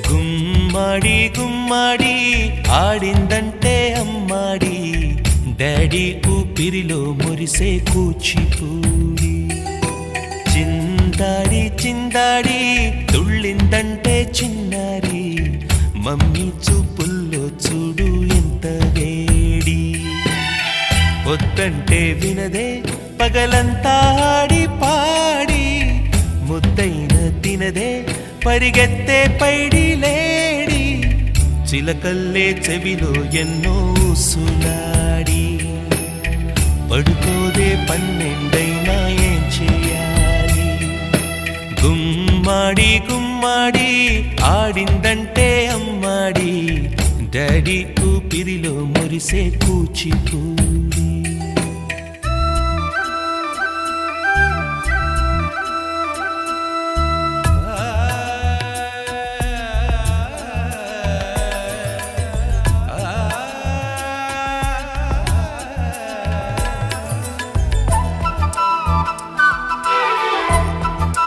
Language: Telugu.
గుమ్మడి గుమ్మడి ఆడిందంటే అమ్మాడి డాడీ ఊపిరిలో మురిసే కూచిపూడి చిందాడి చిందాడి తుళ్ళిందంటే చిన్నారి మమ్మీ చూపుల్లో చూడు ఎంత వేడి వద్దంటే వినదే పగలంతా ఆడి పాడి ముద్దైన తినదే పరిగెత్తే పైడి లేడి చిలకల్లే చెవిలో ఎన్నో సులాడి పడుకోదే పన్నెండైనా ఏం చేయాలి గుమ్మాడి గుమ్మాడి ఆడిందంటే అమ్మాడి డాడీ ఊపిరిలో మురిసే కూచిపూడి